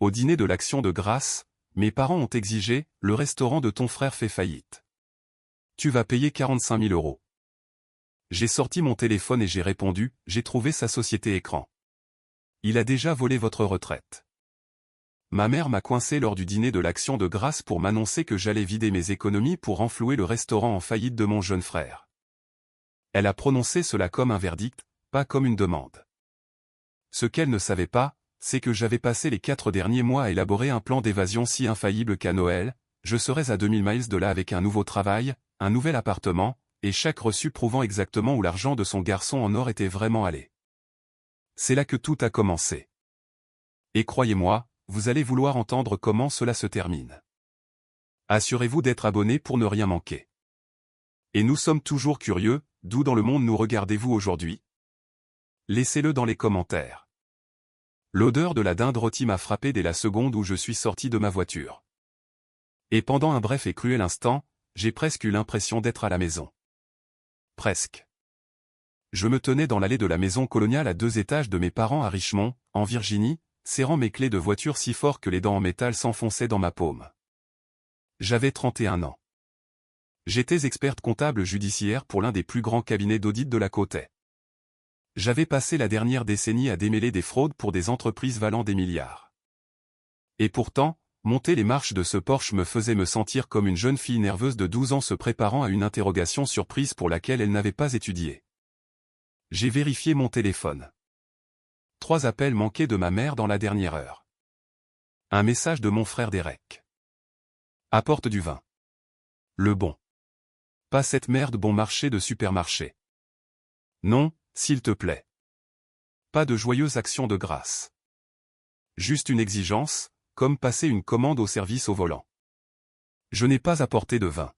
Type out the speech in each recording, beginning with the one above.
Au dîner de l'Action de grâce, mes parents ont exigé, le restaurant de ton frère fait faillite. Tu vas payer 45 000 euros. J'ai sorti mon téléphone et j'ai répondu, j'ai trouvé sa société écran. Il a déjà volé votre retraite. Ma mère m'a coincé lors du dîner de l'Action de grâce pour m'annoncer que j'allais vider mes économies pour renflouer le restaurant en faillite de mon jeune frère. Elle a prononcé cela comme un verdict, pas comme une demande. Ce qu'elle ne savait pas, c'est que j'avais passé les 4 derniers mois à élaborer un plan d'évasion si infaillible qu'à Noël, je serais à 2000 miles de là avec un nouveau travail, un nouvel appartement, et chaque reçu prouvant exactement où l'argent de son garçon en or était vraiment allé. C'est là que tout a commencé. Et croyez-moi, vous allez vouloir entendre comment cela se termine. Assurez-vous d'être abonné pour ne rien manquer. Et nous sommes toujours curieux, d'où dans le monde nous regardez-vous aujourd'hui? Laissez-le dans les commentaires. L'odeur de la dinde rôtie m'a frappé dès la seconde où je suis sorti de ma voiture. Et pendant un bref et cruel instant, j'ai presque eu l'impression d'être à la maison. Presque. Je me tenais dans l'allée de la maison coloniale à 2 étages de mes parents à Richmond, en Virginie, serrant mes clés de voiture si fort que les dents en métal s'enfonçaient dans ma paume. J'avais 31 ans. J'étais experte comptable judiciaire pour l'un des plus grands cabinets d'audit de la côte est. J'avais passé la dernière décennie à démêler des fraudes pour des entreprises valant des milliards. Et pourtant, monter les marches de ce Porsche me faisait me sentir comme une jeune fille nerveuse de 12 ans se préparant à une interrogation surprise pour laquelle elle n'avait pas étudié. J'ai vérifié mon téléphone. 3 appels manqués de ma mère dans la dernière heure. Un message de mon frère Derek. Apporte du vin. Le bon. Pas cette merde bon marché de supermarché. Non, s'il te plaît. Pas de joyeuse action de grâce. Juste une exigence, comme passer une commande au service au volant. Je n'ai pas apporté de vin.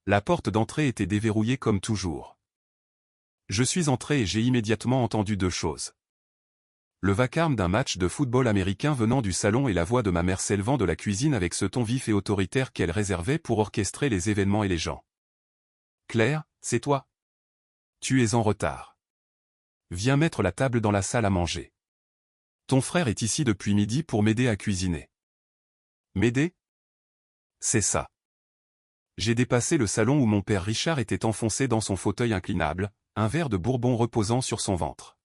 La porte d'entrée était déverrouillée comme toujours. Je suis entré et j'ai immédiatement entendu 2 choses. Le vacarme d'un match de football américain venant du salon et la voix de ma mère s'élevant de la cuisine avec ce ton vif et autoritaire qu'elle réservait pour orchestrer les événements et les gens. Claire, c'est toi. Tu es en retard. Viens mettre la table dans la salle à manger. Ton frère est ici depuis midi pour m'aider à cuisiner. M'aider? C'est ça. J'ai dépassé le salon où mon père Richard était enfoncé dans son fauteuil inclinable, un verre de bourbon reposant sur son ventre.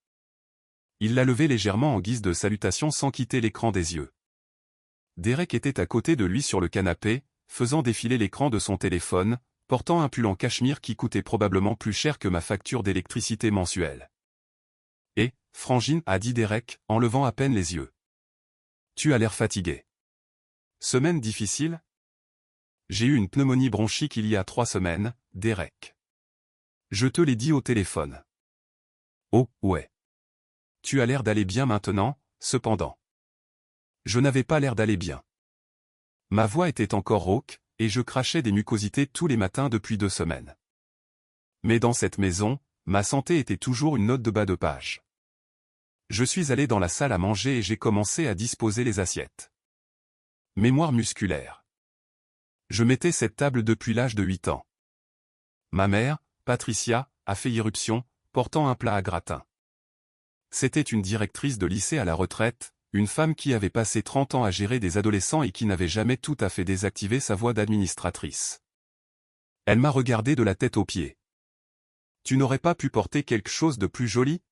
Il l'a levé légèrement en guise de salutation sans quitter l'écran des yeux. Derek était à côté de lui sur le canapé, faisant défiler l'écran de son téléphone, portant un pull en cachemire qui coûtait probablement plus cher que ma facture d'électricité mensuelle. Et, Frangine, a dit Derek, en levant à peine les yeux. Tu as l'air fatigué. Semaine difficile? J'ai eu une pneumonie bronchique il y a 3 semaines, Derek. Je te l'ai dit au téléphone. Oh, ouais. Tu as l'air d'aller bien maintenant, cependant. Je n'avais pas l'air d'aller bien. Ma voix était encore rauque, et je crachais des mucosités tous les matins depuis 2 semaines. Mais dans cette maison, ma santé était toujours une note de bas de page. Je suis allé dans la salle à manger et j'ai commencé à disposer les assiettes. Mémoire musculaire. Je mettais cette table depuis l'âge de 8 ans. Ma mère, Patricia, a fait irruption, portant un plat à gratin. C'était une directrice de lycée à la retraite, une femme qui avait passé 30 ans à gérer des adolescents et qui n'avait jamais tout à fait désactivé sa voix d'administratrice. Elle m'a regardé de la tête aux pieds. Tu n'aurais pas pu porter quelque chose de plus joli?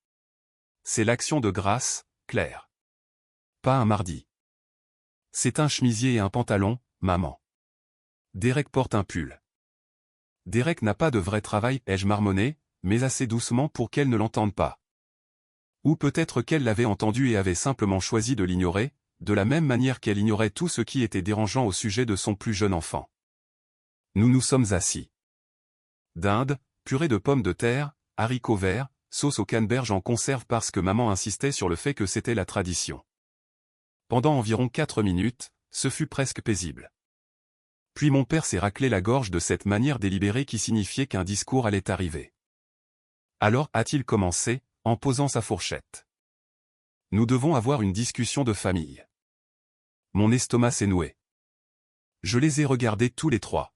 C'est l'Action de grâce, Claire. Pas un mardi. C'est un chemisier et un pantalon, maman. Derek porte un pull. Derek n'a pas de vrai travail, ai-je marmonné, mais assez doucement pour qu'elle ne l'entende pas. Ou peut-être qu'elle l'avait entendu et avait simplement choisi de l'ignorer, de la même manière qu'elle ignorait tout ce qui était dérangeant au sujet de son plus jeune enfant. Nous nous sommes assis. Dinde, purée de pommes de terre, haricots verts, sauce au canneberge en conserve parce que maman insistait sur le fait que c'était la tradition. Pendant environ 4 minutes, ce fut presque paisible. Puis mon père s'est raclé la gorge de cette manière délibérée qui signifiait qu'un discours allait arriver. Alors a-t-il commencé, en posant sa fourchette. Nous devons avoir une discussion de famille. Mon estomac s'est noué. Je les ai regardés tous les 3.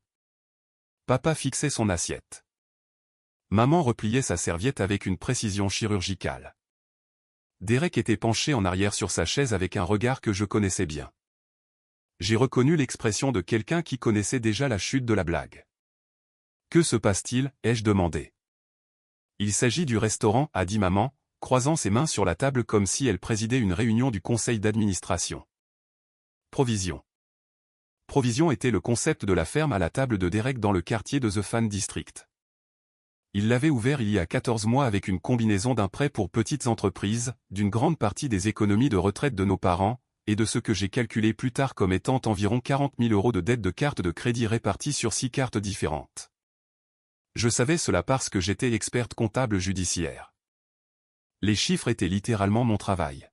Papa fixait son assiette. Maman repliait sa serviette avec une précision chirurgicale. Derek était penché en arrière sur sa chaise avec un regard que je connaissais bien. J'ai reconnu l'expression de quelqu'un qui connaissait déjà la chute de la blague. « Que se passe-t-il » ai-je demandé. « Il s'agit du restaurant » a dit maman, croisant ses mains sur la table comme si elle présidait une réunion du conseil d'administration. Provision. Provision était le concept de la ferme à la table de Derek dans le quartier de The Fan District. Il l'avait ouvert il y a 14 mois avec une combinaison d'un prêt pour petites entreprises, d'une grande partie des économies de retraite de nos parents, et de ce que j'ai calculé plus tard comme étant environ 40 000 € de dettes de cartes de crédit réparties sur 6 cartes différentes. Je savais cela parce que j'étais experte comptable judiciaire. Les chiffres étaient littéralement mon travail.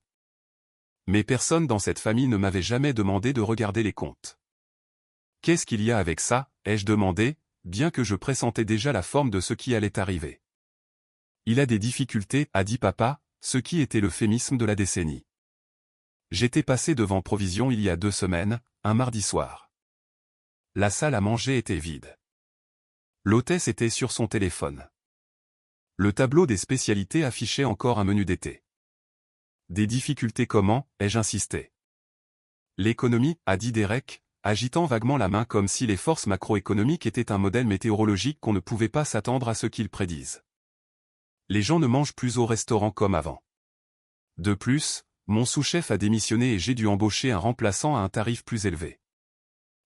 Mais personne dans cette famille ne m'avait jamais demandé de regarder les comptes. « Qu'est-ce qu'il y a avec ça » ai-je demandé, bien que je pressentais déjà la forme de ce qui allait arriver. « Il a des difficultés » a dit papa, ce qui était l'euphémisme de la décennie. J'étais passé devant Provision il y a 2 semaines, un mardi soir. La salle à manger était vide. L'hôtesse était sur son téléphone. Le tableau des spécialités affichait encore un menu d'été. Des difficultés comment, ai-je insisté. L'économie, a dit Derek, agitant vaguement la main comme si les forces macroéconomiques étaient un modèle météorologique qu'on ne pouvait pas s'attendre à ce qu'ils prédisent. Les gens ne mangent plus au restaurant comme avant. De plus, mon sous-chef a démissionné et j'ai dû embaucher un remplaçant à un tarif plus élevé.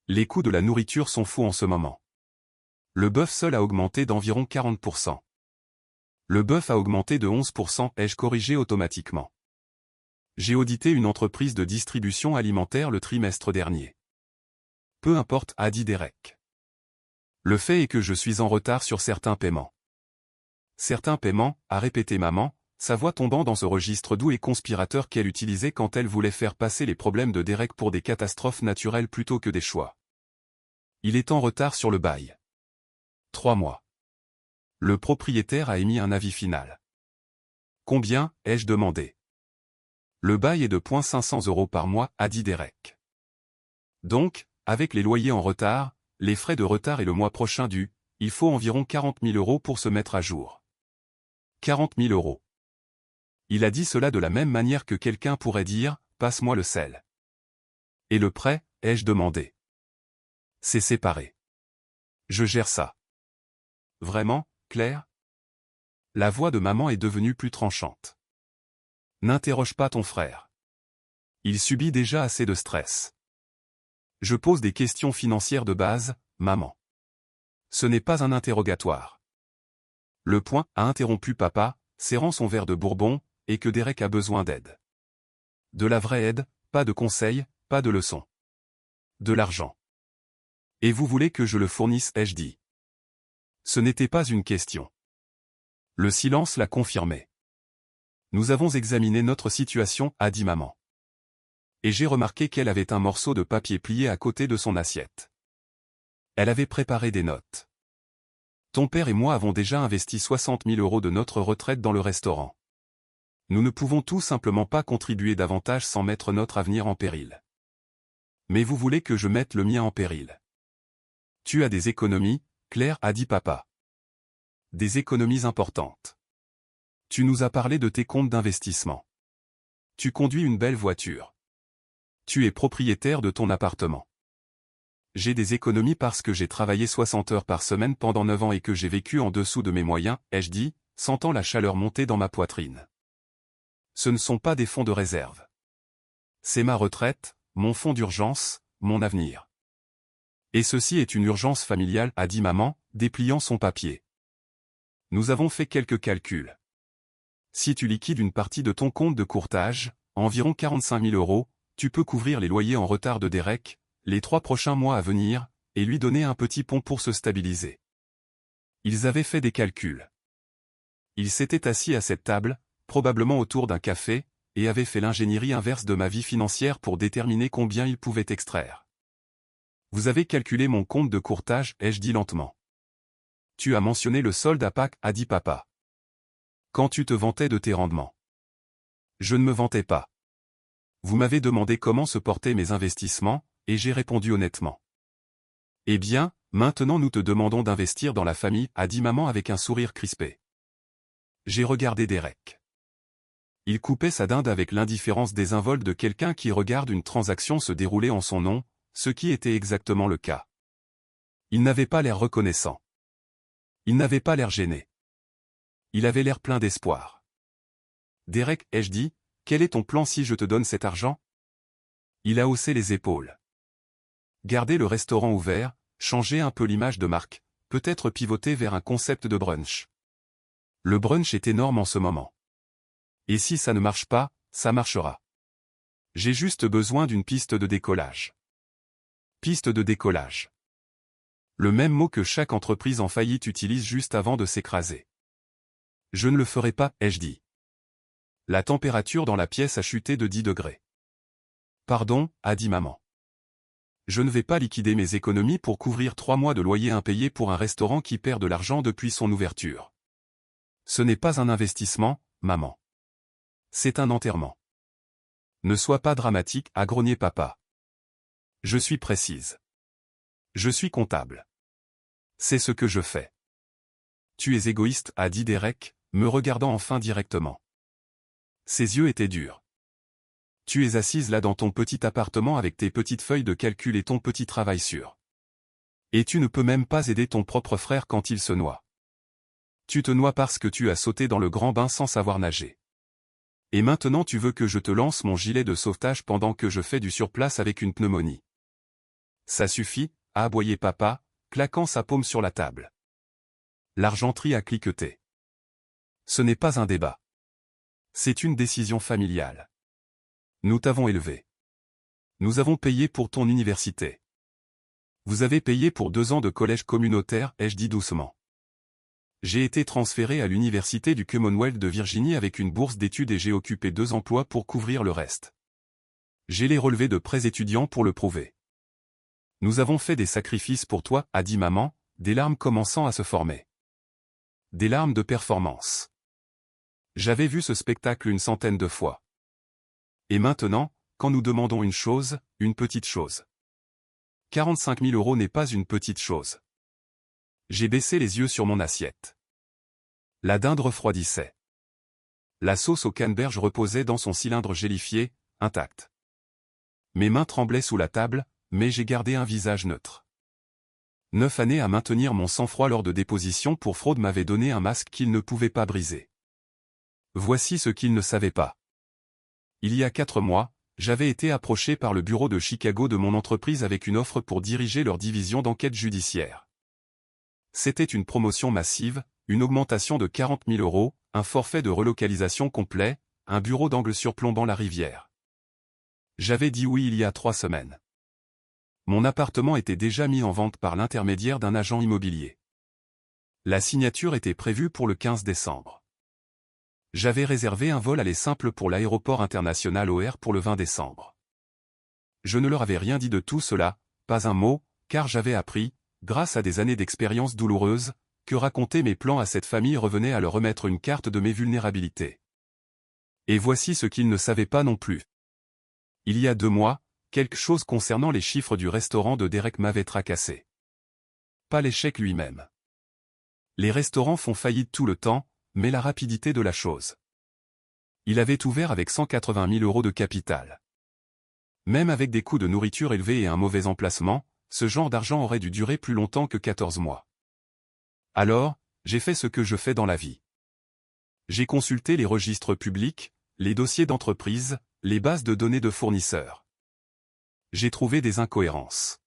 Les coûts de la nourriture sont fous en ce moment. Le bœuf seul a augmenté d'environ 40%. Le bœuf a augmenté de 11%, ai-je corrigé automatiquement. J'ai audité une entreprise de distribution alimentaire le trimestre dernier. Peu importe, a dit Derek. Le fait est que je suis en retard sur certains paiements. Certains paiements, a répété maman, sa voix tombant dans ce registre doux et conspirateur qu'elle utilisait quand elle voulait faire passer les problèmes de Derek pour des catastrophes naturelles plutôt que des choix. Il est en retard sur le bail. 3 mois. Le propriétaire a émis un avis final. Combien, ai-je demandé. Le bail est de 500 € par mois, a dit Derek. Donc, avec les loyers en retard, les frais de retard et le mois prochain dû, il faut environ 40 000 € pour se mettre à jour. 40 000 €. Il a dit cela de la même manière que quelqu'un pourrait dire « passe-moi le sel ». Et le prêt, ai-je demandé. C'est séparé. Je gère ça. Vraiment, Claire ? La voix de maman est devenue plus tranchante. N'interroge pas ton frère. Il subit déjà assez de stress. Je pose des questions financières de base, maman. Ce n'est pas un interrogatoire. Le point, a interrompu papa, serrant son verre de bourbon, et que Derek a besoin d'aide. De la vraie aide, pas de conseils, pas de leçons. De l'argent. Et vous voulez que je le fournisse, ai-je dit. Ce n'était pas une question. Le silence l'a confirmé. Nous avons examiné notre situation, a dit maman. Et j'ai remarqué qu'elle avait un morceau de papier plié à côté de son assiette. Elle avait préparé des notes. Ton père et moi avons déjà investi 60 000 € de notre retraite dans le restaurant. Nous ne pouvons tout simplement pas contribuer davantage sans mettre notre avenir en péril. Mais vous voulez que je mette le mien en péril. Tu as des économies, Claire, a dit papa. Des économies importantes. Tu nous as parlé de tes comptes d'investissement. Tu conduis une belle voiture. Tu es propriétaire de ton appartement. J'ai des économies parce que j'ai travaillé 60 heures par semaine pendant 9 ans et que j'ai vécu en dessous de mes moyens, ai-je dit, sentant la chaleur monter dans ma poitrine. Ce ne sont pas des fonds de réserve. C'est ma retraite, mon fonds d'urgence, mon avenir. Et ceci est une urgence familiale, a dit maman, dépliant son papier. Nous avons fait quelques calculs. Si tu liquides une partie de ton compte de courtage, environ 45 000 €, tu peux couvrir les loyers en retard de Derek, les 3 prochains mois à venir, et lui donner un petit pont pour se stabiliser. Ils avaient fait des calculs. Ils s'étaient assis à cette table, probablement autour d'un café, et avaient fait l'ingénierie inverse de ma vie financière pour déterminer combien ils pouvaient extraire. Vous avez calculé mon compte de courtage, ai-je dit lentement. Tu as mentionné le solde à Pâques, a dit papa. Quand tu te vantais de tes rendements. Je ne me vantais pas. Vous m'avez demandé comment se portaient mes investissements, et j'ai répondu honnêtement. Eh bien, maintenant nous te demandons d'investir dans la famille, a dit maman avec un sourire crispé. J'ai regardé Derek. Il coupait sa dinde avec l'indifférence désinvolte de quelqu'un qui regarde une transaction se dérouler en son nom, ce qui était exactement le cas. Il n'avait pas l'air reconnaissant. Il n'avait pas l'air gêné. Il avait l'air plein d'espoir. Derek, ai-je dit, quel est ton plan si je te donne cet argent? Il a haussé les épaules. Garder le restaurant ouvert, changer un peu l'image de marque, peut-être pivoter vers un concept de brunch. Le brunch est énorme en ce moment. Et si ça ne marche pas, ça marchera. J'ai juste besoin d'une piste de décollage. Piste de décollage. Le même mot que chaque entreprise en faillite utilise juste avant de s'écraser. Je ne le ferai pas, ai-je dit. La température dans la pièce a chuté de 10 degrés. Pardon, a dit maman. Je ne vais pas liquider mes économies pour couvrir 3 mois de loyer impayé pour un restaurant qui perd de l'argent depuis son ouverture. Ce n'est pas un investissement, maman. C'est un enterrement. Ne sois pas dramatique, a grogné papa. Je suis précise. Je suis comptable. C'est ce que je fais. Tu es égoïste, a dit Derek, me regardant enfin directement. Ses yeux étaient durs. Tu es assise là dans ton petit appartement avec tes petites feuilles de calcul et ton petit travail sûr. Et tu ne peux même pas aider ton propre frère quand il se noie. Tu te noies parce que tu as sauté dans le grand bain sans savoir nager. Et maintenant tu veux que je te lance mon gilet de sauvetage pendant que je fais du surplace avec une pneumonie. Ça suffit, a aboyé papa, claquant sa paume sur la table. L'argenterie a cliqueté. Ce n'est pas un débat. C'est une décision familiale. Nous t'avons élevé. Nous avons payé pour ton université. Vous avez payé pour 2 ans de collège communautaire, ai-je dit doucement. J'ai été transféré à l'université du Commonwealth de Virginie avec une bourse d'études et j'ai occupé 2 emplois pour couvrir le reste. J'ai les relevés de prêts étudiants pour le prouver. Nous avons fait des sacrifices pour toi, a dit maman, des larmes commençant à se former. Des larmes de performance. J'avais vu ce spectacle une centaine de fois. Et maintenant, quand nous demandons une petite chose. 45 000 € n'est pas une petite chose. J'ai baissé les yeux sur mon assiette. La dinde refroidissait. La sauce au canneberge reposait dans son cylindre gélifié, intact. Mes mains tremblaient sous la table, mais j'ai gardé un visage neutre. 9 années à maintenir mon sang-froid lors de dépositions pour fraude m'avaient donné un masque qu'il ne pouvait pas briser. Voici ce qu'il ne savait pas. Il y a 4 mois, j'avais été approché par le bureau de Chicago de mon entreprise avec une offre pour diriger leur division d'enquête judiciaire. C'était une promotion massive, une augmentation de 40 000 €, un forfait de relocalisation complet, un bureau d'angle surplombant la rivière. J'avais dit oui il y a 3 semaines. Mon appartement était déjà mis en vente par l'intermédiaire d'un agent immobilier. La signature était prévue pour le 15 décembre. J'avais réservé un vol aller simple pour l'aéroport international OR pour le 20 décembre. Je ne leur avais rien dit de tout cela, pas un mot, car j'avais appris, grâce à des années d'expérience douloureuse, que raconter mes plans à cette famille revenait à leur remettre une carte de mes vulnérabilités. Et voici ce qu'ils ne savaient pas non plus. Il y a 2 mois, quelque chose concernant les chiffres du restaurant de Derek m'avait tracassé. Pas l'échec lui-même. Les restaurants font faillite tout le temps, mais la rapidité de la chose. Il avait ouvert avec 180 000 € de capital. Même avec des coûts de nourriture élevés et un mauvais emplacement, ce genre d'argent aurait dû durer plus longtemps que 14 mois. Alors, j'ai fait ce que je fais dans la vie. J'ai consulté les registres publics, les dossiers d'entreprise, les bases de données de fournisseurs. J'ai trouvé des incohérences.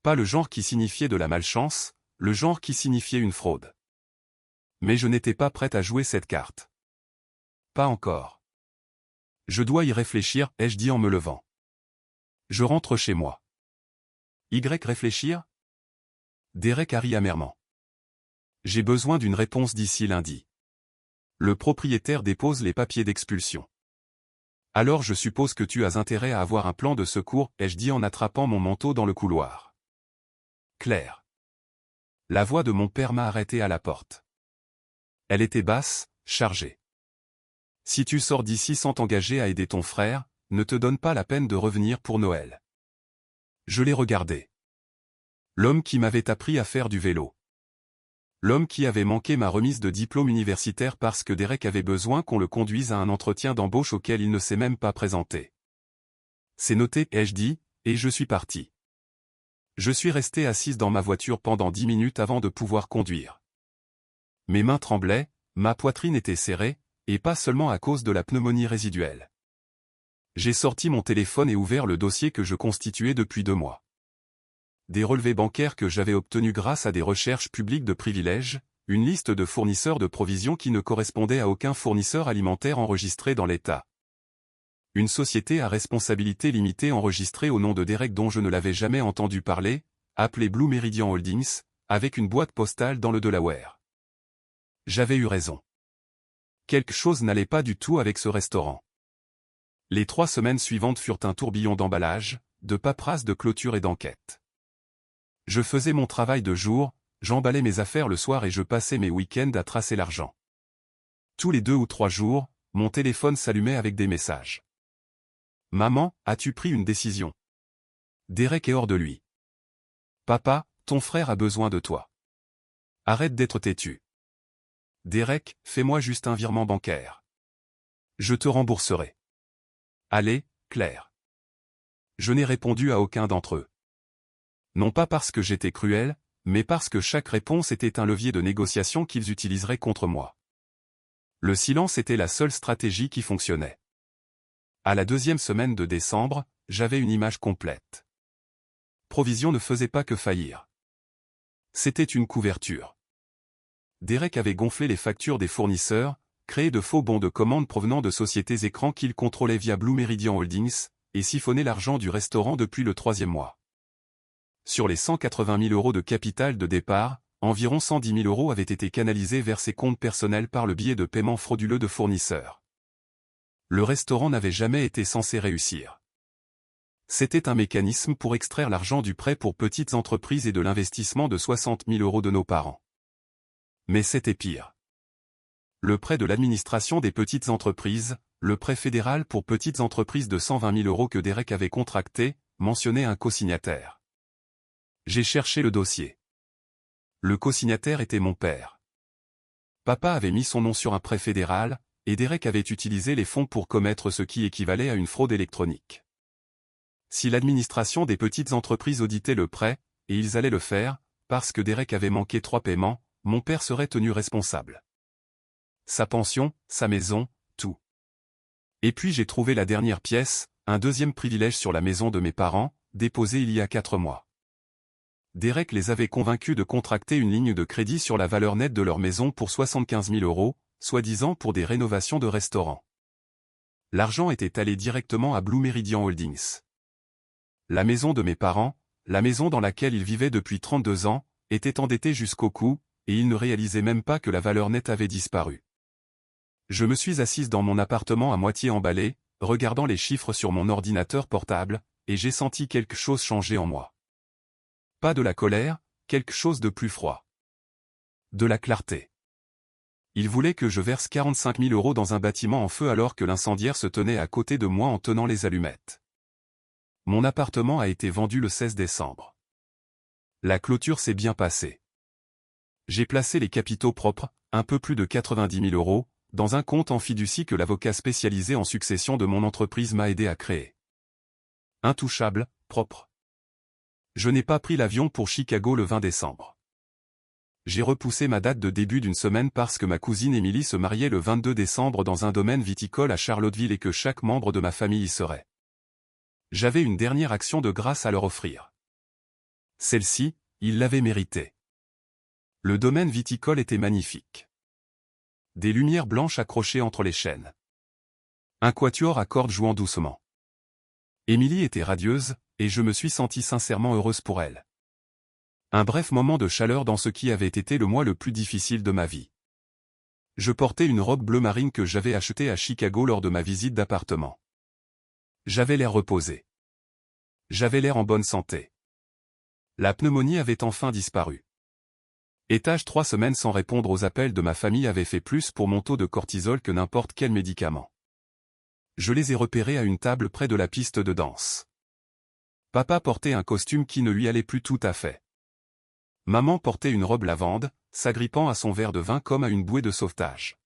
Pas le genre qui signifiait de la malchance, le genre qui signifiait une fraude. Mais je n'étais pas prête à jouer cette carte. Pas encore. Je dois y réfléchir, ai-je dit en me levant. Je rentre chez moi. Y réfléchir? Derek a ri amèrement. J'ai besoin d'une réponse d'ici lundi. Le propriétaire dépose les papiers d'expulsion. Alors je suppose que tu as intérêt à avoir un plan de secours, ai-je dit en attrapant mon manteau dans le couloir. Claire. La voix de mon père m'a arrêté à la porte. Elle était basse, chargée. Si tu sors d'ici sans t'engager à aider ton frère, ne te donne pas la peine de revenir pour Noël. Je l'ai regardé. L'homme qui m'avait appris à faire du vélo. L'homme qui avait manqué ma remise de diplôme universitaire parce que Derek avait besoin qu'on le conduise à un entretien d'embauche auquel il ne s'est même pas présenté. C'est noté, ai-je dit, et je suis parti. Je suis resté assise dans ma voiture pendant 10 minutes avant de pouvoir conduire. Mes mains tremblaient, ma poitrine était serrée, et pas seulement à cause de la pneumonie résiduelle. J'ai sorti mon téléphone et ouvert le dossier que je constituais depuis 2 mois. Des relevés bancaires que j'avais obtenus grâce à des recherches publiques de privilèges, une liste de fournisseurs de provisions qui ne correspondait à aucun fournisseur alimentaire enregistré dans l'État. Une société à responsabilité limitée enregistrée au nom de Derek dont je ne l'avais jamais entendu parler, appelée Blue Meridian Holdings, avec une boîte postale dans le Delaware. J'avais eu raison. Quelque chose n'allait pas du tout avec ce restaurant. Les 3 semaines suivantes furent un tourbillon d'emballage, de paperasse, de clôture et d'enquête. Je faisais mon travail de jour, j'emballais mes affaires le soir et je passais mes week-ends à tracer l'argent. Tous les 2 ou 3 jours, mon téléphone s'allumait avec des messages. Maman, as-tu pris une décision? Derek est hors de lui. Papa, ton frère a besoin de toi. Arrête d'être têtu. Derek, fais-moi juste un virement bancaire. Je te rembourserai. Allez, Claire. Je n'ai répondu à aucun d'entre eux. Non pas parce que j'étais cruel, mais parce que chaque réponse était un levier de négociation qu'ils utiliseraient contre moi. Le silence était la seule stratégie qui fonctionnait. À la 2e semaine de décembre, j'avais une image complète. Provision ne faisait pas que faillir. C'était une couverture. Derek avait gonflé les factures des fournisseurs, créé de faux bons de commande provenant de sociétés écrans qu'il contrôlait via Blue Meridian Holdings, et siphonné l'argent du restaurant depuis le 3e mois. Sur les 180 000 € de capital de départ, environ 110 000 € avaient été canalisés vers ses comptes personnels par le biais de paiements frauduleux de fournisseurs. Le restaurant n'avait jamais été censé réussir. C'était un mécanisme pour extraire l'argent du prêt pour petites entreprises et de l'investissement de 60 000 € de nos parents. Mais c'était pire. Le prêt de l'administration des petites entreprises, le prêt fédéral pour petites entreprises de 120 000 € que Derek avait contracté, mentionnait un cosignataire. J'ai cherché le dossier. Le cosignataire était mon père. Papa avait mis son nom sur un prêt fédéral, et Derek avait utilisé les fonds pour commettre ce qui équivalait à une fraude électronique. Si l'administration des petites entreprises auditait le prêt, et ils allaient le faire, parce que Derek avait manqué 3 paiements, mon père serait tenu responsable. Sa pension, sa maison, tout. Et puis j'ai trouvé la dernière pièce, un 2e privilège sur la maison de mes parents, déposé il y a 4 mois. Derek les avait convaincus de contracter une ligne de crédit sur la valeur nette de leur maison pour 75 000 €, soi-disant pour des rénovations de restaurants. L'argent était allé directement à Blue Meridian Holdings. La maison de mes parents, la maison dans laquelle ils vivaient depuis 32 ans, était endettée jusqu'au cou, et ils ne réalisaient même pas que la valeur nette avait disparu. Je me suis assise dans mon appartement à moitié emballé, regardant les chiffres sur mon ordinateur portable, et j'ai senti quelque chose changer en moi. Pas de la colère, quelque chose de plus froid. De la clarté. Il voulait que je verse 45 000 € dans un bâtiment en feu alors que l'incendiaire se tenait à côté de moi en tenant les allumettes. Mon appartement a été vendu le 16 décembre. La clôture s'est bien passée. J'ai placé les capitaux propres, un peu plus de 90 000 €, dans un compte en fiducie que l'avocat spécialisé en succession de mon entreprise m'a aidé à créer. Intouchable, propre. Je n'ai pas pris l'avion pour Chicago le 20 décembre. J'ai repoussé ma date de début d'1 semaine parce que ma cousine Émilie se mariait le 22 décembre dans un domaine viticole à Charlottesville et que chaque membre de ma famille y serait. J'avais une dernière action de grâce à leur offrir. Celle-ci, ils l'avaient méritée. Le domaine viticole était magnifique. Des lumières blanches accrochées entre les chênes. Un quatuor à cordes jouant doucement. Émilie était radieuse, et je me suis senti sincèrement heureuse pour elle. Un bref moment de chaleur dans ce qui avait été le mois le plus difficile de ma vie. Je portais une robe bleu marine que j'avais achetée à Chicago lors de ma visite d'appartement. J'avais l'air reposé. J'avais l'air en bonne santé. La pneumonie avait enfin disparu. Étage 3 semaines sans répondre aux appels de ma famille avait fait plus pour mon taux de cortisol que n'importe quel médicament. Je les ai repérés à une table près de la piste de danse. Papa portait un costume qui ne lui allait plus tout à fait. Maman portait une robe lavande, s'agrippant à son verre de vin comme à une bouée de sauvetage.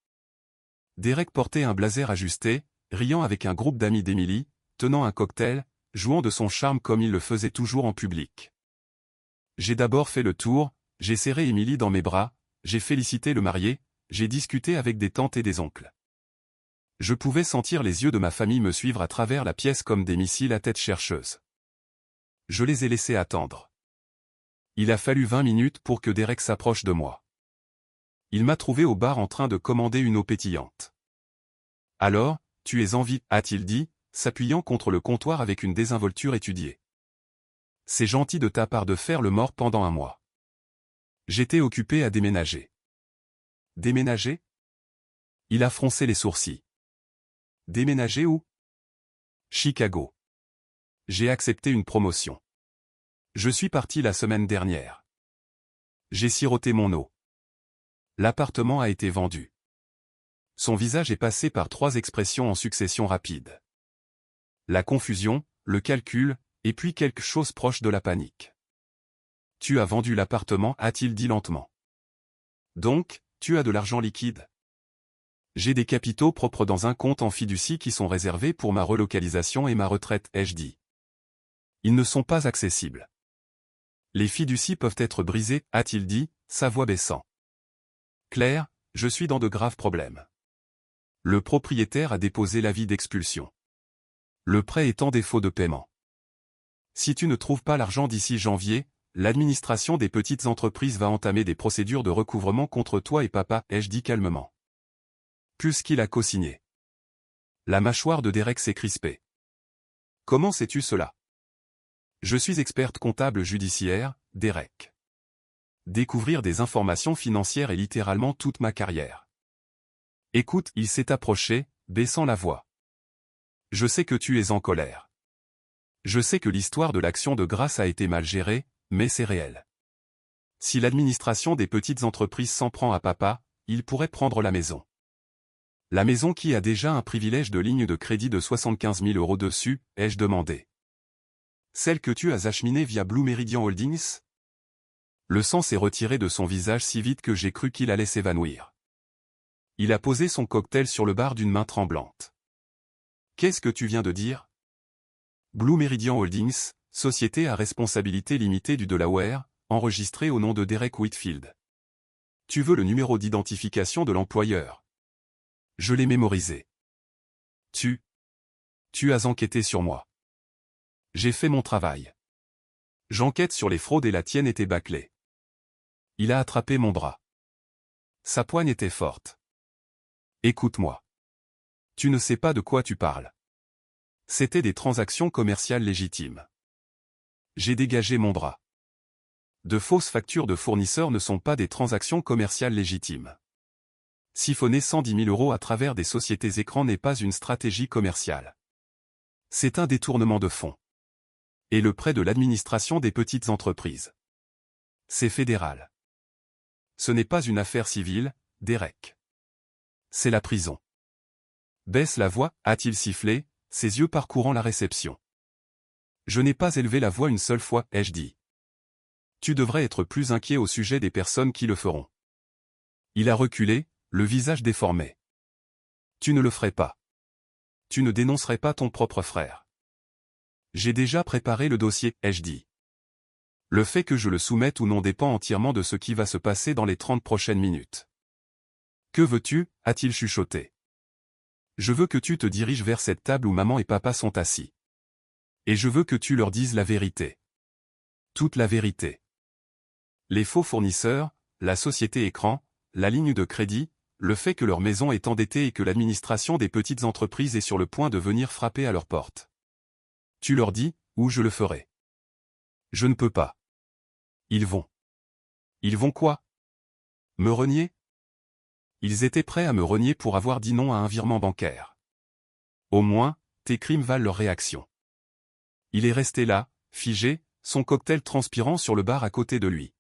Derek portait un blazer ajusté, riant avec un groupe d'amis d'Emily, tenant un cocktail, jouant de son charme comme il le faisait toujours en public. J'ai d'abord fait le tour, j'ai serré Emily dans mes bras, j'ai félicité le marié, j'ai discuté avec des tantes et des oncles. Je pouvais sentir les yeux de ma famille me suivre à travers la pièce comme des missiles à tête chercheuse. Je les ai laissés attendre. Il a fallu 20 minutes pour que Derek s'approche de moi. Il m'a trouvé au bar en train de commander une eau pétillante. « Alors, tu es en vie » a-t-il dit, s'appuyant contre le comptoir avec une désinvolture étudiée. « C'est gentil de ta part de faire le mort pendant un mois. » J'étais occupé à déménager. « Déménager ?» Il a froncé les sourcils. « Déménager où ? » ? Chicago. J'ai accepté une promotion. Je suis parti la semaine dernière. J'ai siroté mon eau. L'appartement a été vendu. Son visage est passé par 3 expressions en succession rapide. La confusion, le calcul, et puis quelque chose proche de la panique. « Tu as vendu l'appartement » a-t-il dit lentement. « Donc, tu as de l'argent liquide ? » J'ai des capitaux propres dans un compte en fiducie qui sont réservés pour ma relocalisation et ma retraite, ai-je dit. Ils ne sont pas accessibles. Les fiducies peuvent être brisées, a-t-il dit, sa voix baissant. Claire, je suis dans de graves problèmes. Le propriétaire a déposé l'avis d'expulsion. Le prêt est en défaut de paiement. Si tu ne trouves pas l'argent d'ici janvier, l'administration des petites entreprises va entamer des procédures de recouvrement contre toi et papa, ai-je dit calmement. Puisqu'il a co-signé. La mâchoire de Derek s'est crispée. Comment sais-tu cela ? Je suis experte comptable judiciaire, Derek. Découvrir des informations financières est littéralement toute ma carrière. Écoute, il s'est approché, baissant la voix. Je sais que tu es en colère. Je sais que l'histoire de l'action de grâce a été mal gérée, mais c'est réel. Si l'administration des petites entreprises s'en prend à papa, il pourrait prendre la maison. La maison qui a déjà un privilège de ligne de crédit de 75 000 € dessus, ai-je demandé. Celle que tu as acheminée via Blue Meridian Holdings ? Le sang s'est retiré de son visage si vite que j'ai cru qu'il allait s'évanouir. Il a posé son cocktail sur le bar d'une main tremblante. Qu'est-ce que tu viens de dire ? Blue Meridian Holdings, société à responsabilité limitée du Delaware, enregistrée au nom de Derek Whitfield. Tu veux le numéro d'identification de l'employeur ? Je l'ai mémorisé. Tu as enquêté sur moi. J'ai fait mon travail. J'enquête sur les fraudes et la tienne était bâclée. Il a attrapé mon bras. Sa poigne était forte. Écoute-moi. Tu ne sais pas de quoi tu parles. C'était des transactions commerciales légitimes. J'ai dégagé mon bras. De fausses factures de fournisseurs ne sont pas des transactions commerciales légitimes. Siphonner 110 000 € à travers des sociétés écrans n'est pas une stratégie commerciale. C'est un détournement de fonds. Et le prêt de l'administration des petites entreprises. C'est fédéral. Ce n'est pas une affaire civile, Derek. C'est la prison. Baisse la voix, a-t-il sifflé, ses yeux parcourant la réception. Je n'ai pas élevé la voix une seule fois, ai-je dit. Tu devrais être plus inquiet au sujet des personnes qui le feront. Il a reculé, le visage déformé. Tu ne le ferais pas. Tu ne dénoncerais pas ton propre frère. J'ai déjà préparé le dossier, ai-je dit. Le fait que je le soumette ou non dépend entièrement de ce qui va se passer dans les 30 prochaines minutes. Que veux-tu, a-t-il chuchoté. Je veux que tu te diriges vers cette table où maman et papa sont assis. Et je veux que tu leur dises la vérité. Toute la vérité. Les faux fournisseurs, la société écran, la ligne de crédit, le fait que leur maison est endettée et que l'administration des petites entreprises est sur le point de venir frapper à leur porte. Tu leur dis, ou je le ferai. Je ne peux pas. Ils vont. Ils vont quoi ? Me renier ? Ils étaient prêts à me renier pour avoir dit non à un virement bancaire. Au moins, tes crimes valent leur réaction. Il est resté là, figé, son cocktail transpirant sur le bar à côté de lui.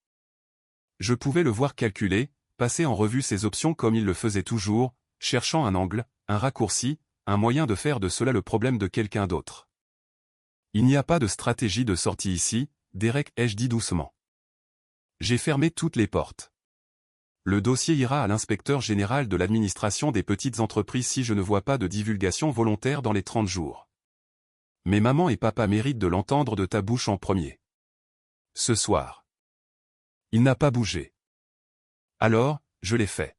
Je pouvais le voir calculer, passer en revue ses options comme il le faisait toujours, cherchant un angle, un raccourci, un moyen de faire de cela le problème de quelqu'un d'autre. Il n'y a pas de stratégie de sortie ici, Derek, ai-je dit doucement. J'ai fermé toutes les portes. Le dossier ira à l'inspecteur général de l'administration des petites entreprises si je ne vois pas de divulgation volontaire dans les 30 jours. Mais maman et papa méritent de l'entendre de ta bouche en premier. Ce soir. Il n'a pas bougé. Alors, je l'ai fait.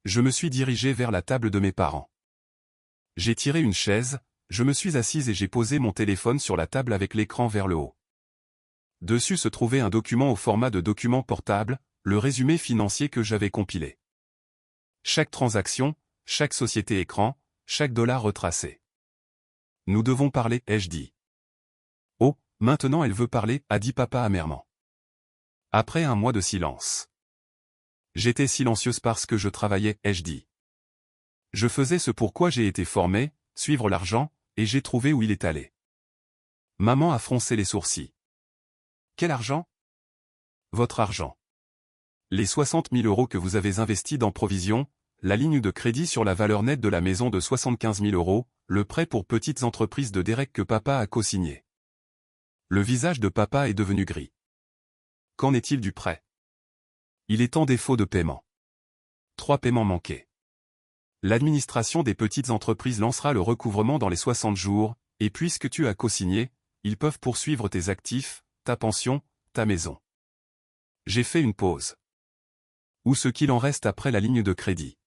Je me suis dirigé vers la table de mes parents. J'ai tiré une chaise, je me suis assise et j'ai posé mon téléphone sur la table avec l'écran vers le haut. Dessus se trouvait un document au format de document portable, le résumé financier que j'avais compilé. Chaque transaction, chaque société écran, chaque dollar retracé. Nous devons parler, ai-je dit. Oh, maintenant elle veut parler, a dit papa amèrement. Après un mois de silence. J'étais silencieuse parce que je travaillais, ai-je dit. Je faisais ce pourquoi j'ai été formé, suivre l'argent, et j'ai trouvé où il est allé. Maman a froncé les sourcils. Quel argent? Votre argent. Les 60 000 € que vous avez investis dans provision, la ligne de crédit sur la valeur nette de la maison de 75 000 €, le prêt pour petites entreprises de Derek que papa a co-signé. Le visage de papa est devenu gris. Qu'en est-il du prêt? Il est en défaut de paiement. 3 paiements manqués. L'administration des petites entreprises lancera le recouvrement dans les 60 jours, et puisque tu as co-signé, ils peuvent poursuivre tes actifs, ta pension, ta maison. J'ai fait une pause. Ou ce qu'il en reste après la ligne de crédit.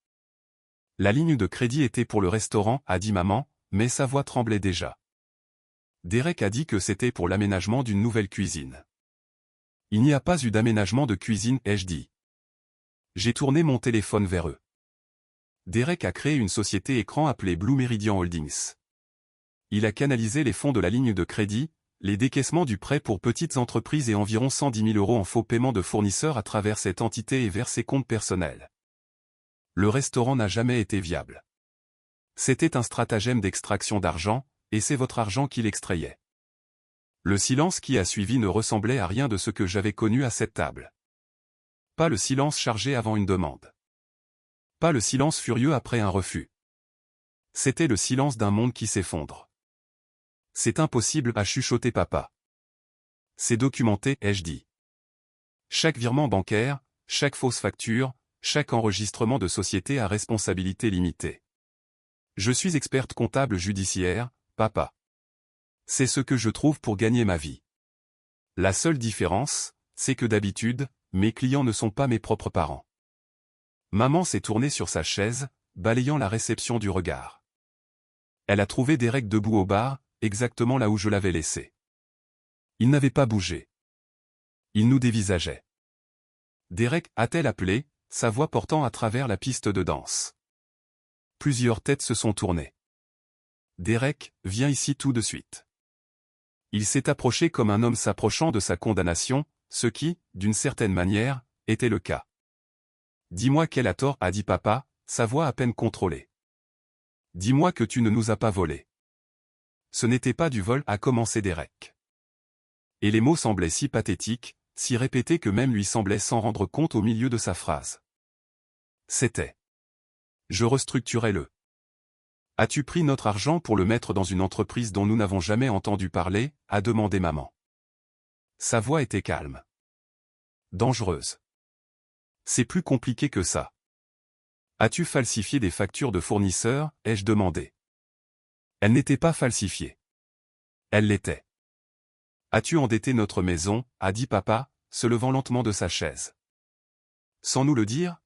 La ligne de crédit était pour le restaurant, a dit maman, mais sa voix tremblait déjà. Derek a dit que c'était pour l'aménagement d'une nouvelle cuisine. Il n'y a pas eu d'aménagement de cuisine, ai-je dit. J'ai tourné mon téléphone vers eux. Derek a créé une société écran appelée Blue Meridian Holdings. Il a canalisé les fonds de la ligne de crédit, les décaissements du prêt pour petites entreprises et environ 110 000 € en faux paiement de fournisseurs à travers cette entité et vers ses comptes personnels. Le restaurant n'a jamais été viable. C'était un stratagème d'extraction d'argent, et c'est votre argent qu'il extrayait. Le silence qui a suivi ne ressemblait à rien de ce que j'avais connu à cette table. Pas le silence chargé avant une demande. Pas le silence furieux après un refus. C'était le silence d'un monde qui s'effondre. C'est impossible, a chuchoté papa. C'est documenté, ai-je dit. Chaque virement bancaire, chaque fausse facture, chaque enregistrement de société à responsabilité limitée. Je suis experte comptable judiciaire, papa. C'est ce que je trouve pour gagner ma vie. La seule différence, c'est que d'habitude, mes clients ne sont pas mes propres parents. Maman s'est tournée sur sa chaise, balayant la réception du regard. Elle a trouvé Derek debout au bar, exactement là où je l'avais laissé. Il n'avait pas bougé. Il nous dévisageait. Derek, a-t-elle appelé, sa voix portant à travers la piste de danse. Plusieurs têtes se sont tournées. Derek, viens ici tout de suite. Il s'est approché comme un homme s'approchant de sa condamnation, ce qui, d'une certaine manière, était le cas. Dis-moi quel a tort, a dit papa, sa voix à peine contrôlée. Dis-moi que tu ne nous as pas volé. Ce n'était pas du vol, a commencé Derek. Et les mots semblaient si pathétiques, si répétés que même lui semblait s'en rendre compte au milieu de sa phrase. C'était. Je restructurais le. As-tu pris notre argent pour le mettre dans une entreprise dont nous n'avons jamais entendu parler, a demandé maman. Sa voix était calme. Dangereuse. C'est plus compliqué que ça. As-tu falsifié des factures de fournisseurs, ai-je demandé. Elle n'était pas falsifiée. Elle l'était. As-tu endetté notre maison, a dit papa, se levant lentement de sa chaise. Sans nous le dire?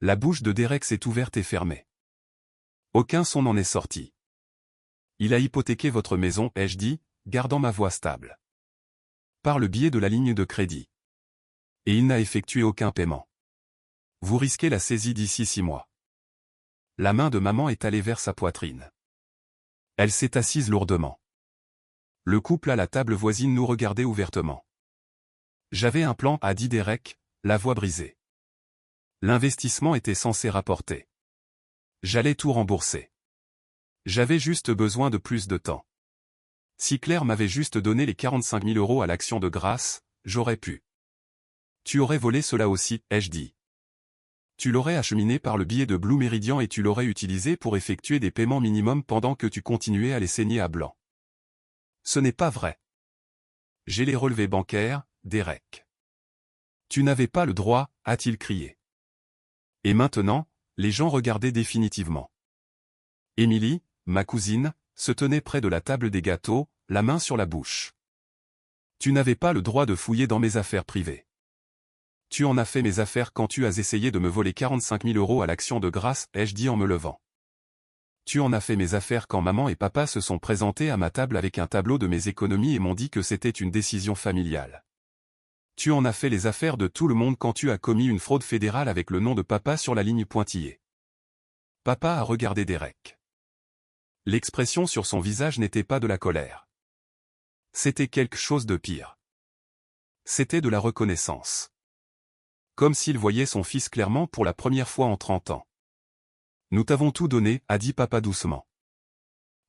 La bouche de Derek s'est ouverte et fermée. Aucun son n'en est sorti. Il a hypothéqué votre maison, ai-je dit, gardant ma voix stable. Par le biais de la ligne de crédit. Et il n'a effectué aucun paiement. Vous risquez la saisie d'ici 6 mois. La main de maman est allée vers sa poitrine. Elle s'est assise lourdement. Le couple à la table voisine nous regardait ouvertement. J'avais un plan, a dit Derek, la voix brisée. L'investissement était censé rapporter. J'allais tout rembourser. J'avais juste besoin de plus de temps. Si Claire m'avait juste donné les 45 000 € à l'action de grâce, j'aurais pu. Tu aurais volé cela aussi, ai-je dit. Tu l'aurais acheminé par le biais de Blue Meridian et tu l'aurais utilisé pour effectuer des paiements minimums pendant que tu continuais à les saigner à blanc. Ce n'est pas vrai. J'ai les relevés bancaires, Derek. Tu n'avais pas le droit, a-t-il crié. Et maintenant, les gens regardaient définitivement. Émilie, ma cousine, se tenait près de la table des gâteaux, la main sur la bouche. Tu n'avais pas le droit de fouiller dans mes affaires privées. Tu en as fait mes affaires quand tu as essayé de me voler 45 000 € à l'Action de grâce, ai-je dit en me levant. Tu en as fait mes affaires quand maman et papa se sont présentés à ma table avec un tableau de mes économies et m'ont dit que c'était une décision familiale. Tu en as fait les affaires de tout le monde quand tu as commis une fraude fédérale avec le nom de papa sur la ligne pointillée. Papa a regardé Derek. L'expression sur son visage n'était pas de la colère. C'était quelque chose de pire. C'était de la reconnaissance. Comme s'il voyait son fils clairement pour la première fois en 30 ans. Nous t'avons tout donné, a dit papa doucement.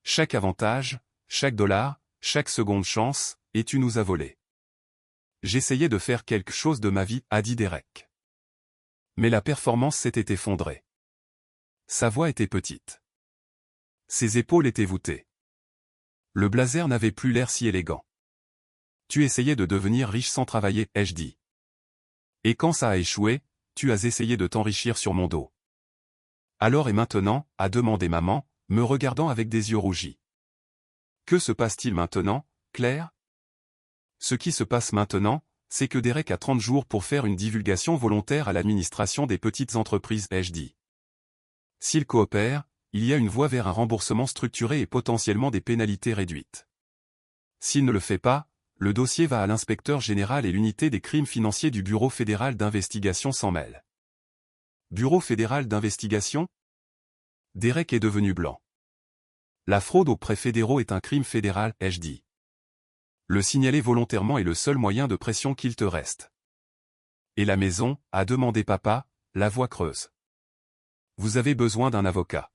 Chaque avantage, chaque dollar, chaque seconde chance, et tu nous as volé. J'essayais de faire quelque chose de ma vie, a dit Derek. Mais la performance s'était effondrée. Sa voix était petite. Ses épaules étaient voûtées. Le blazer n'avait plus l'air si élégant. Tu essayais de devenir riche sans travailler, ai-je dit. Et quand ça a échoué, tu as essayé de t'enrichir sur mon dos. Alors et maintenant, a demandé maman, me regardant avec des yeux rougis. Que se passe-t-il maintenant, Claire? Ce qui se passe maintenant, c'est que Derek a 30 jours pour faire une divulgation volontaire à l'administration des petites entreprises, ai-je dit. S'il coopère, il y a une voie vers un remboursement structuré et potentiellement des pénalités réduites. S'il ne le fait pas, le dossier va à l'inspecteur général et l'unité des crimes financiers du Bureau fédéral d'investigation s'en mêle. Bureau fédéral d'investigation? Derek est devenu blanc. La fraude aux prêts fédéraux est un crime fédéral, ai-je dit. Le signaler volontairement est le seul moyen de pression qu'il te reste. Et la maison, a demandé papa, la voix creuse. Vous avez besoin d'un avocat.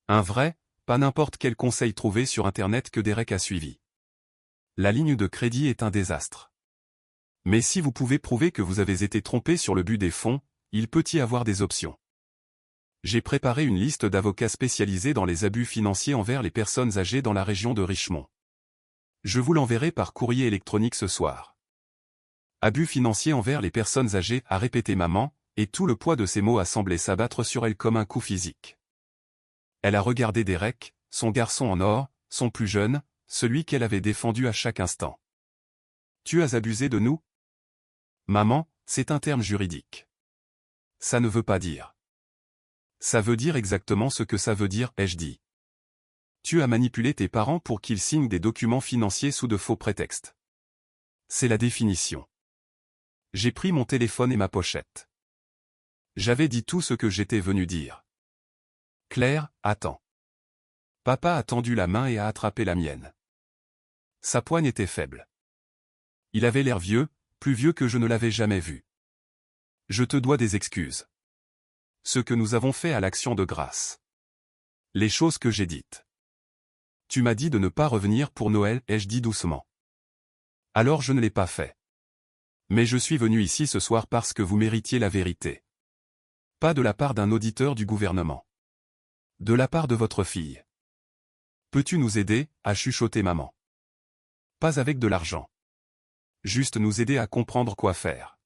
Un vrai, pas n'importe quel conseil trouvé sur Internet que Derek a suivi. La ligne de crédit est un désastre. Mais si vous pouvez prouver que vous avez été trompé sur le but des fonds, il peut y avoir des options. J'ai préparé une liste d'avocats spécialisés dans les abus financiers envers les personnes âgées dans la région de Richmond. Je vous l'enverrai par courrier électronique ce soir. Abus financiers envers les personnes âgées, a répété maman, et tout le poids de ces mots a semblé s'abattre sur elle comme un coup physique. Elle a regardé Derek, son garçon en or, son plus jeune, celui qu'elle avait défendu à chaque instant. Tu as abusé de nous? Maman, c'est un terme juridique. Ça ne veut pas dire. Ça veut dire exactement ce que ça veut dire, ai-je dit. Tu as manipulé tes parents pour qu'ils signent des documents financiers sous de faux prétextes. C'est la définition. J'ai pris mon téléphone et ma pochette. J'avais dit tout ce que j'étais venu dire. Claire, attends. Papa a tendu la main et a attrapé la mienne. Sa poigne était faible. Il avait l'air vieux, plus vieux que je ne l'avais jamais vu. Je te dois des excuses. Ce que nous avons fait à l'Action de grâce. Les choses que j'ai dites. Tu m'as dit de ne pas revenir pour Noël, ai-je dit doucement. Alors je ne l'ai pas fait. Mais je suis venu ici ce soir parce que vous méritiez la vérité. Pas de la part d'un auditeur du gouvernement. De la part de votre fille. Peux-tu nous aider, a chuchoté maman. Pas avec de l'argent. Juste nous aider à comprendre quoi faire.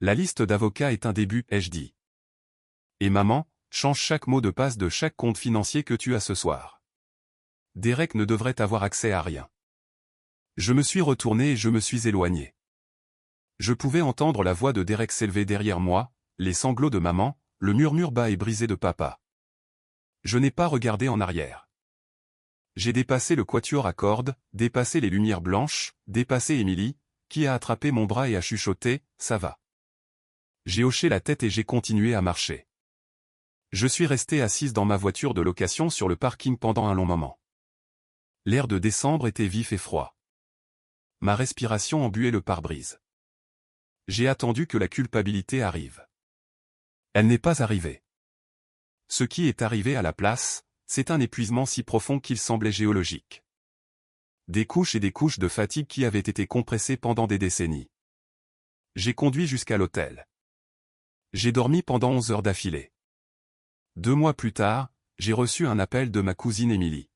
La liste d'avocats est un début, ai-je dit. Et maman, change chaque mot de passe de chaque compte financier que tu as ce soir. Derek ne devrait avoir accès à rien. Je me suis retourné et je me suis éloigné. Je pouvais entendre la voix de Derek s'élever derrière moi, les sanglots de maman, le murmure bas et brisé de papa. Je n'ai pas regardé en arrière. J'ai dépassé le quatuor à cordes, dépassé les lumières blanches, dépassé Émilie, qui a attrapé mon bras et a chuchoté, ça va. J'ai hoché la tête et j'ai continué à marcher. Je suis resté assise dans ma voiture de location sur le parking pendant un long moment. L'air de décembre était vif et froid. Ma respiration embuait le pare-brise. J'ai attendu que la culpabilité arrive. Elle n'est pas arrivée. Ce qui est arrivé à la place, c'est un épuisement si profond qu'il semblait géologique. Des couches et des couches de fatigue qui avaient été compressées pendant des décennies. J'ai conduit jusqu'à l'hôtel. J'ai dormi pendant 11 heures d'affilée. 2 mois plus tard, j'ai reçu un appel de ma cousine Émilie.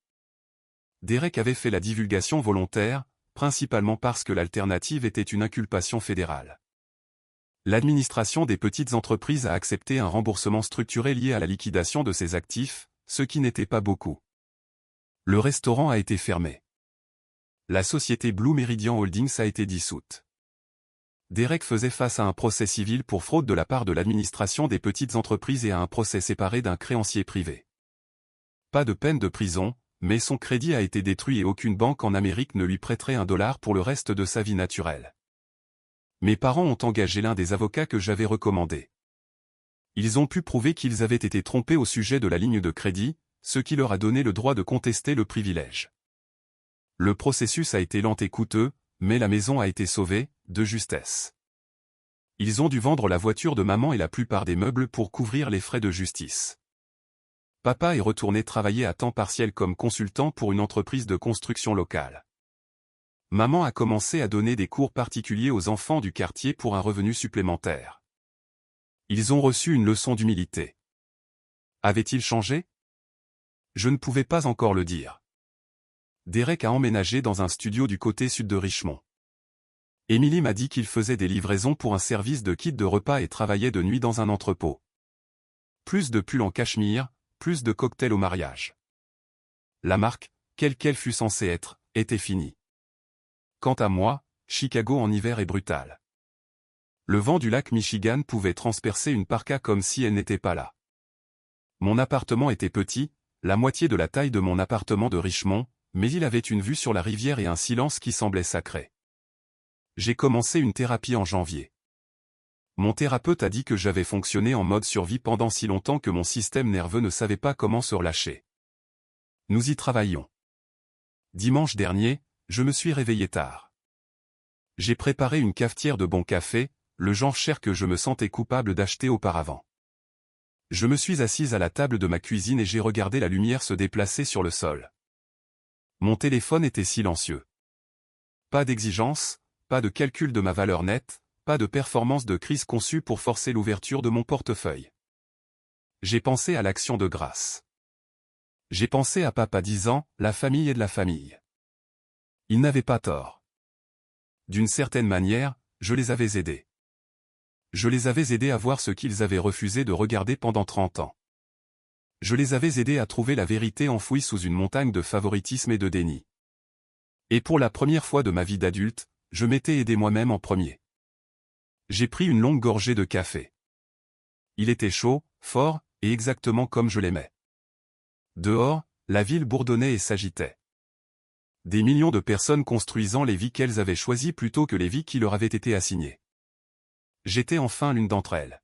Derek avait fait la divulgation volontaire, principalement parce que l'alternative était une inculpation fédérale. L'administration des petites entreprises a accepté un remboursement structuré lié à la liquidation de ses actifs, ce qui n'était pas beaucoup. Le restaurant a été fermé. La société Blue Meridian Holdings a été dissoute. Derek faisait face à un procès civil pour fraude de la part de l'administration des petites entreprises et à un procès séparé d'un créancier privé. Pas de peine de prison, mais son crédit a été détruit et aucune banque en Amérique ne lui prêterait $1 pour le reste de sa vie naturelle. Mes parents ont engagé l'un des avocats que j'avais recommandé. Ils ont pu prouver qu'ils avaient été trompés au sujet de la ligne de crédit, ce qui leur a donné le droit de contester le privilège. Le processus a été lent et coûteux, mais la maison a été sauvée, de justesse. Ils ont dû vendre la voiture de maman et la plupart des meubles pour couvrir les frais de justice. Papa est retourné travailler à temps partiel comme consultant pour une entreprise de construction locale. Maman a commencé à donner des cours particuliers aux enfants du quartier pour un revenu supplémentaire. Ils ont reçu une leçon d'humilité. Avait-il changé? Je ne pouvais pas encore le dire. Derek a emménagé dans un studio du côté sud de Richmond. Emily m'a dit qu'il faisait des livraisons pour un service de kits de repas et travaillait de nuit dans un entrepôt. Plus de pulls en cachemire, plus de cocktails au mariage. La marque, quelle qu'elle fût censée être, était finie. Quant à moi, Chicago en hiver est brutal. Le vent du lac Michigan pouvait transpercer une parka comme si elle n'était pas là. Mon appartement était petit, la moitié de la taille de mon appartement de Richmond, mais il avait une vue sur la rivière et un silence qui semblait sacré. J'ai commencé une thérapie en janvier. Mon thérapeute a dit que j'avais fonctionné en mode survie pendant si longtemps que mon système nerveux ne savait pas comment se relâcher. Nous y travaillions. Dimanche dernier, je me suis réveillé tard. J'ai préparé une cafetière de bon café, le genre cher que je me sentais coupable d'acheter auparavant. Je me suis assise à la table de ma cuisine et j'ai regardé la lumière se déplacer sur le sol. Mon téléphone était silencieux. Pas d'exigence, pas de calcul de ma valeur nette, pas de performance de crise conçue pour forcer l'ouverture de mon portefeuille. J'ai pensé à l'action de grâce. J'ai pensé à papa disant, la famille est de la famille. Il n'avait pas tort. D'une certaine manière, je les avais aidés. Je les avais aidés à voir ce qu'ils avaient refusé de regarder pendant 30 ans. Je les avais aidés à trouver la vérité enfouie sous une montagne de favoritisme et de déni. Et pour la première fois de ma vie d'adulte, je m'étais aidé moi-même en premier. J'ai pris une longue gorgée de café. Il était chaud, fort, et exactement comme je l'aimais. Dehors, la ville bourdonnait et s'agitait. Des millions de personnes construisant les vies qu'elles avaient choisies plutôt que les vies qui leur avaient été assignées. J'étais enfin l'une d'entre elles.